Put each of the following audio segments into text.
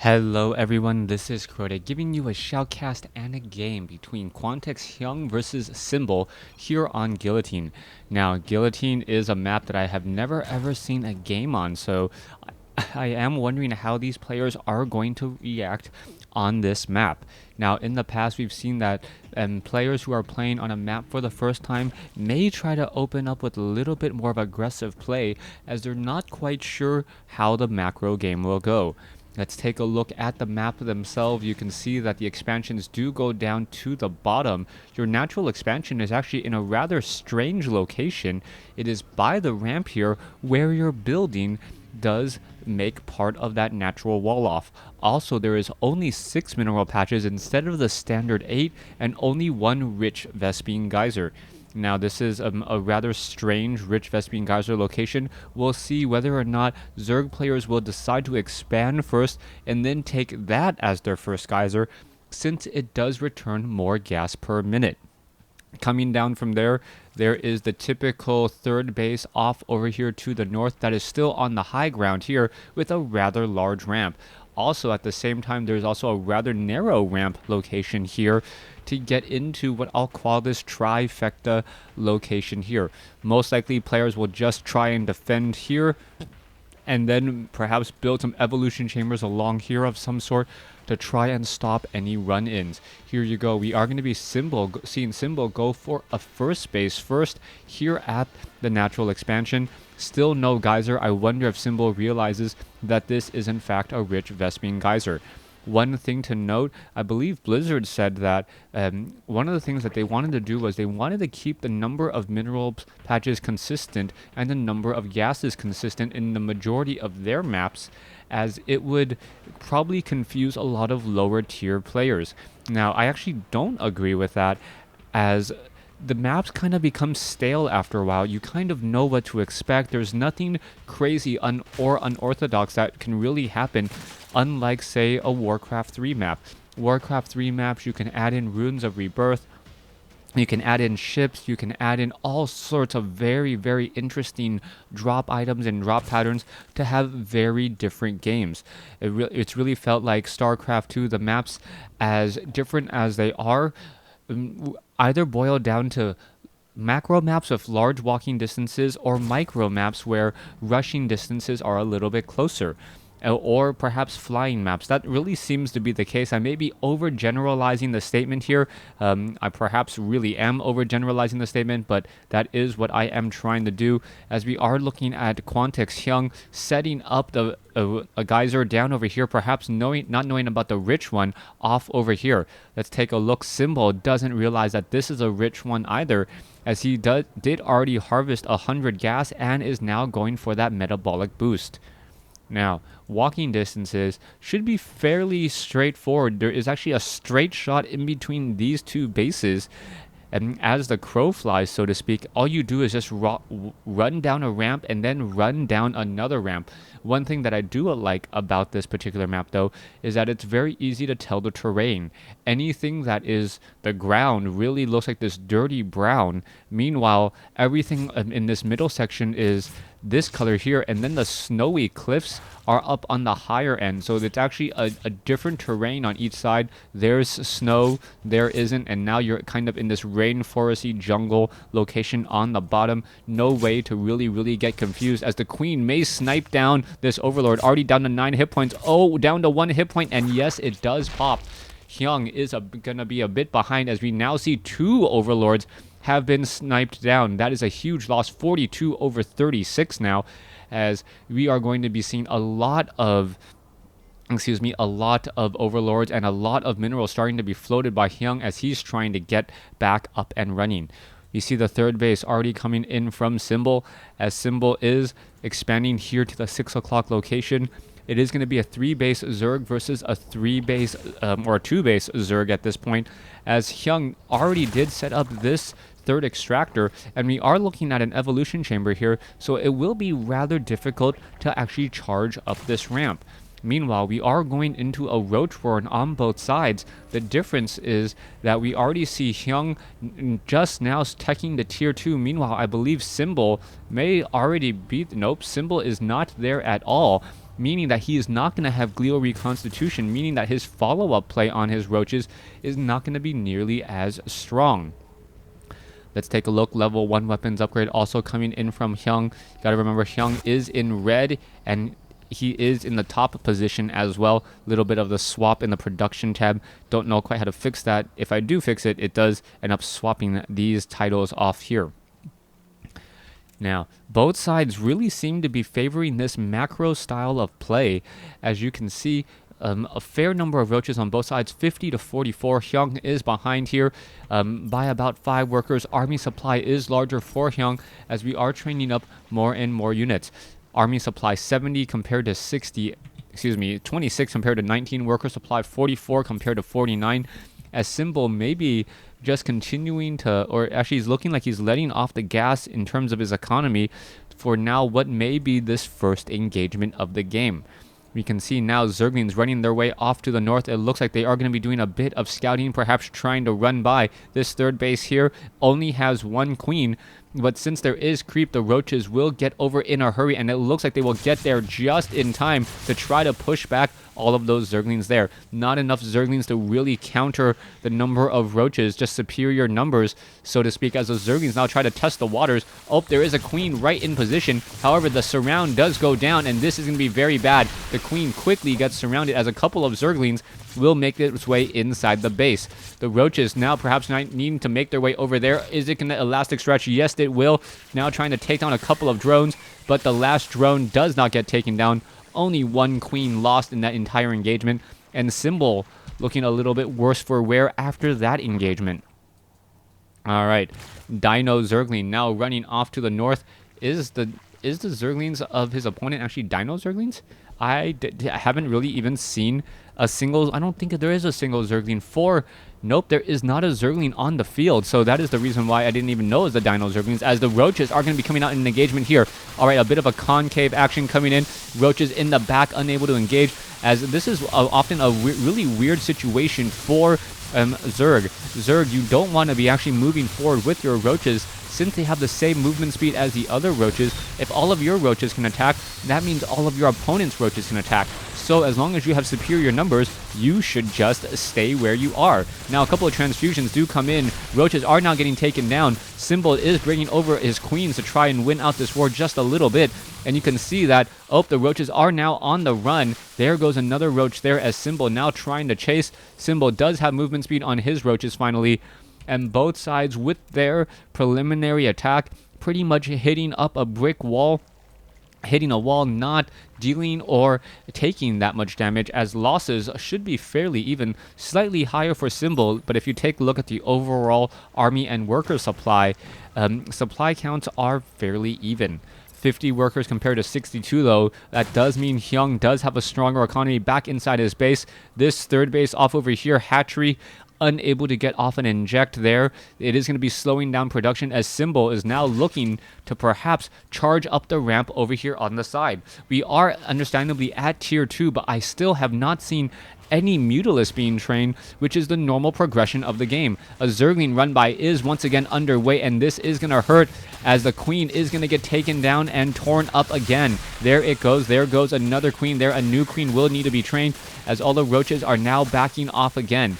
Hello everyone, this is Crota giving you a shoutcast and a game between Quantex Hyun versus Symbol here on Guillotine. Now, Guillotine is a map that I have never ever seen a game on, so I am wondering how these players are going to react on this map. Now, in the past, we've seen that players who are playing on a map for the first time may try to open up with a little bit more of aggressive play as they're not quite sure how the macro game will go. Let's take a look at the map themselves. You can see that the expansions do go down to the bottom. Your natural expansion is actually in a rather strange location. It is by the ramp here where your building does make part of that natural wall off. Also, there is only 6 mineral patches instead of the standard 8 and only 1 rich Vespene geyser. Now, this is a rather strange rich Vespene geyser location. We'll see whether or not Zerg players will decide to expand first and then take that as their first geyser, since it does return more gas per minute. Coming down from there, there is the typical third base off over here to the north that is still on the high ground here with a rather large ramp. Also, at the same time, there's also a rather narrow ramp location here to get into what I'll call this trifecta location here. Most likely, players will just try and defend here and then perhaps build some evolution chambers along here of some sort to try and stop any run-ins. Here you go. We are going to be seeing Symbol go for a first base first here at the natural expansion. Still no geyser. I wonder if Symbol realizes that this is in fact a rich Vespene geyser. One thing to note, I believe Blizzard said that one of the things that they wanted to do was they wanted to keep the number of mineral patches consistent and the number of gases consistent in the majority of their maps, as it would probably confuse a lot of lower tier players. Now, I actually don't agree with that, as the maps kind of become stale after a while. You kind of know what to expect. There's nothing crazy or unorthodox that can really happen, unlike, say, a Warcraft 3 map. Warcraft 3 maps, you can add in Runes of Rebirth, you can add in ships, you can add in all sorts of very, very interesting drop items and drop patterns to have very different games. It's really felt like StarCraft 2, the maps, as different as they are, either boil down to macro maps with large walking distances or micro maps where rushing distances are a little bit closer. Or perhaps flying maps. That really seems to be the case. I may be overgeneralizing the statement here. I perhaps really am overgeneralizing the statement, but that is what I am trying to do, as we are looking at Quantex Hyun setting up a geyser down over here, perhaps not knowing about the rich one off over here. Let's take a look. Symbol doesn't realize that this is a rich one either, as he did already harvest 100 gas and is now going for that metabolic boost. Now, walking distances should be fairly straightforward. There is actually a straight shot in between these two bases, and as the crow flies, so to speak, all you do is just run down a ramp and then run down another ramp. One thing that I do like about this particular map, though, is that it's very easy to tell the terrain. Anything that is the ground really looks like this dirty brown. Meanwhile, everything in this middle section is this color here, and then the snowy cliffs are up on the higher end, so it's actually a different terrain on each side. There's snow, there isn't, and now you're kind of in this rainforesty jungle location on the bottom. No way to really get confused, as the queen may snipe down this overlord, already down to 9 hit points. Oh, down to 1 hit point, and yes, it does pop. Hyun is gonna be a bit behind, as we now see 2 overlords have been sniped down. That is a huge loss, 42 over 36 now, as we are going to be seeing a lot of overlords and a lot of minerals starting to be floated by Hyun as he's trying to get back up and running. You see the third base already coming in from Symbol, as Symbol is expanding here to the 6 o'clock location. It is going to be a 3-base Zerg versus a 3-base or a 2-base Zerg at this point, as Hyun already did set up this third extractor, and we are looking at an evolution chamber here, so it will be rather difficult to actually charge up this ramp. Meanwhile, we are going into a roach warren on both sides. The difference is that we already see Hyun just now teching the tier 2. Meanwhile, I believe Symbol may already beat... Nope, Symbol is not there at all. meaning that he is not going to have glial reconstitution, meaning that his follow-up play on his roaches is not going to be nearly as strong. Let's take a look. Level 1 weapons upgrade also coming in from Hyun. Gotta remember, Hyun is in red, and he is in the top position as well. Little bit of the swap in the production tab. Don't know quite how to fix that. If I do fix it, it does end up swapping these titles off here. Now, both sides really seem to be favoring this macro style of play. As you can see, a fair number of roaches on both sides, 50 to 44. Hyung is behind here by about 5 workers. Army supply is larger for Hyung as we are training up more and more units. Army supply 70 compared to 60, 26 compared to 19. Worker supply 44 compared to 49. As Symbol maybe just continuing to, or actually he's looking like he's letting off the gas in terms of his economy for now what may be this first engagement of the game. We can see now Zerglings running their way off to the north. It looks like they are going to be doing a bit of scouting, perhaps trying to run by. This third base here only has 1 queen, but since there is creep, the roaches will get over in a hurry, and it looks like they will get there just in time to try to push back all of those Zerglings there. Not enough Zerglings to really counter the number of roaches, just superior numbers, so to speak, as the Zerglings now try to test the waters. Oh, there is a queen right in position. However, the surround does go down, and this is going to be very bad. The queen quickly gets surrounded as a couple of Zerglings will make its way inside the base. The roaches now perhaps not needing to make their way over there. Is it going to elastic stretch? Yes, it will. Now trying to take down a couple of drones, but the last drone does not get taken down. Only 1 queen lost in that entire engagement, and Symbol looking a little bit worse for wear after that engagement. All right, Dino Zergling now running off to the north. Is the Zerglings of his opponent actually Dino Zerglings? I haven't really even seen a single. I don't think there is a single Zergling for. Nope, there is not a Zergling on the field, so that is the reason why I didn't even know it was the Dino Zerglings, as the roaches are going to be coming out in an engagement here. All right, a bit of a concave action coming in. Roaches in the back, unable to engage, as this is often a really weird situation for Zerg. Zerg, you don't want to be actually moving forward with your roaches, since they have the same movement speed as the other roaches. If all of your roaches can attack, that means all of your opponent's roaches can attack. So as long as you have superior numbers, you should just stay where you are. Now a couple of transfusions do come in. Roaches are now getting taken down. Symbol is bringing over his queens to try and win out this war just a little bit. And you can see that, oh, the roaches are now on the run. There goes another roach there as Symbol now trying to chase. Symbol does have movement speed on his roaches finally. And both sides with their preliminary attack pretty much hitting up a brick wall. Hitting a wall, not dealing or taking that much damage, as losses should be fairly even, slightly higher for Symbol. But if you take a look at the overall army and worker supply, supply counts are fairly even. 50 workers compared to 62 though. That does mean Hyung does have a stronger economy back inside his base. This third base off over here, hatchery, unable to get off and inject there. It is going to be slowing down production as Symbol is now looking to perhaps charge up the ramp over here on the side. We are understandably at tier 2, but I still have not seen any Mutalisk being trained, which is the normal progression of the game. A Zergling run by is once again underway, and this is going to hurt as the queen is going to get taken down and torn up again. There it goes. There goes another queen there. A new queen will need to be trained as all the roaches are now backing off again.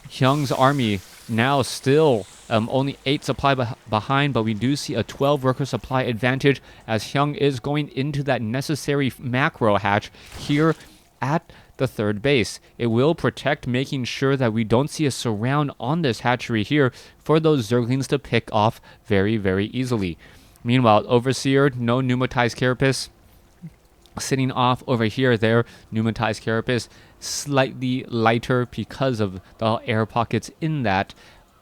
Hyung's army now still only 8 supply behind, but we do see a 12 worker supply advantage as Hyung is going into that necessary macro hatch here at the third base. It will protect, making sure that we don't see a surround on this hatchery here for those Zerglings to pick off very, very easily. Meanwhile, Overseer, no pneumatized carapace. Sitting off over here there, pneumatized carapace, slightly lighter because of the air pockets in that,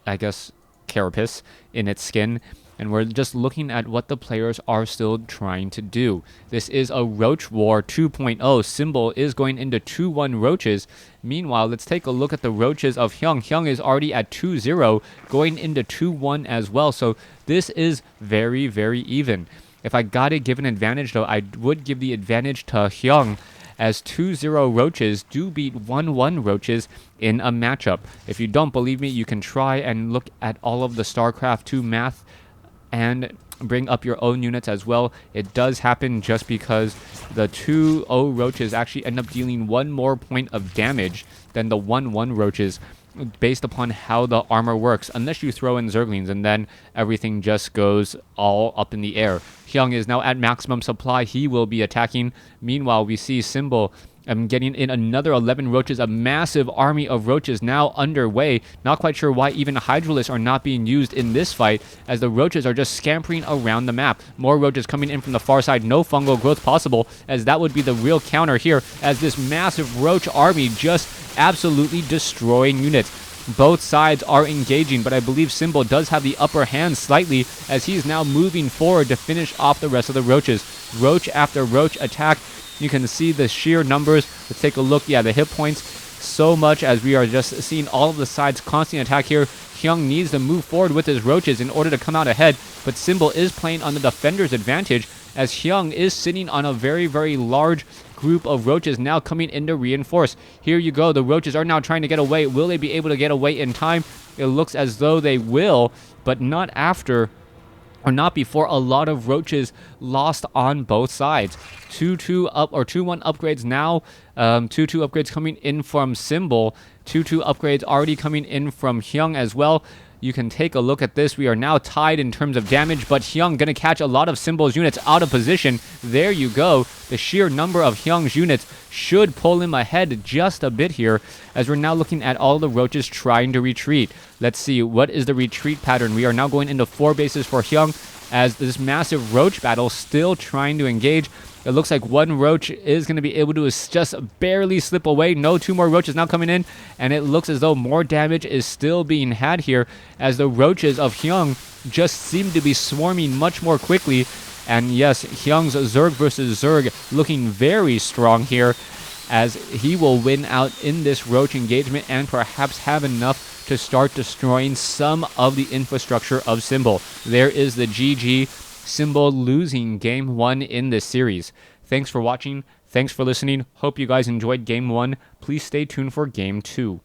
I guess, carapace in its skin. And we're just looking at what the players are still trying to do. This is a Roach War 2.0. Symbol is going into 2-1 roaches. Meanwhile, let's take a look at the roaches of Hyung. Hyung is already at 2-0, going into 2-1 as well. So this is very, very even. If I gotta give an advantage, though, I would give the advantage to Hyung, as 2-0 roaches do beat 1-1 roaches in a matchup. If you don't believe me, you can try and look at all of the StarCraft 2 math and bring up your own units as well. It does happen just because the 2-0 roaches actually end up dealing 1 more point of damage than the 1-1 roaches, based upon how the armor works, unless you throw in Zerglings, and then everything just goes all up in the air. Hyun is now at maximum supply. He will be attacking. Meanwhile, we see Symbol getting in another 11 roaches, a massive army of roaches now underway. Not quite sure why even Hydralisks are not being used in this fight, as the roaches are just scampering around the map. More roaches coming in from the far side. No fungal growth possible, as that would be the real counter here, as this massive roach army just absolutely destroying units. Both sides are engaging, but I believe Symbol does have the upper hand slightly, as he's now moving forward to finish off the rest of the roaches. Roach after roach attack. You can see the sheer numbers. Let's take a look. Yeah, the hit points so much, as we are just seeing all of the sides constantly attack here. Hyun needs to move forward with his roaches in order to come out ahead, but Symbol is playing on the defender's advantage, as Hyun is sitting on a very, very large group of roaches now coming in to reinforce. Here you go. The roaches are now trying to get away. Will they be able to get away in time? It looks as though they will, but not after, or not before a lot of roaches lost on both sides. 2-2 up, or 2-1 upgrades now. 2-2 upgrades coming in from Symbol. 2-2 upgrades already coming in from Hyun as well. You can take a look at this. We are now tied in terms of damage, but Hyun gonna catch a lot of Symbol's units out of position. There you go. The sheer number of Hyun's units should pull him ahead just a bit here, as we're now looking at all the roaches trying to retreat. Let's see, what is the retreat pattern? We are now going into 4 bases for Hyun, as this massive roach battle still trying to engage. It looks like one roach is going to be able to just barely slip away. No, 2 more roaches now coming in, and it looks as though more damage is still being had here, as the roaches of Hyun just seem to be swarming much more quickly. And yes, Hyun's Zerg versus Zerg looking very strong here, as he will win out in this roach engagement and perhaps have enough to start destroying some of the infrastructure of Symbol. There is the GG. Symbol losing game 1 in this series. Thanks for watching. Thanks for listening. Hope you guys enjoyed game 1. Please stay tuned for game 2.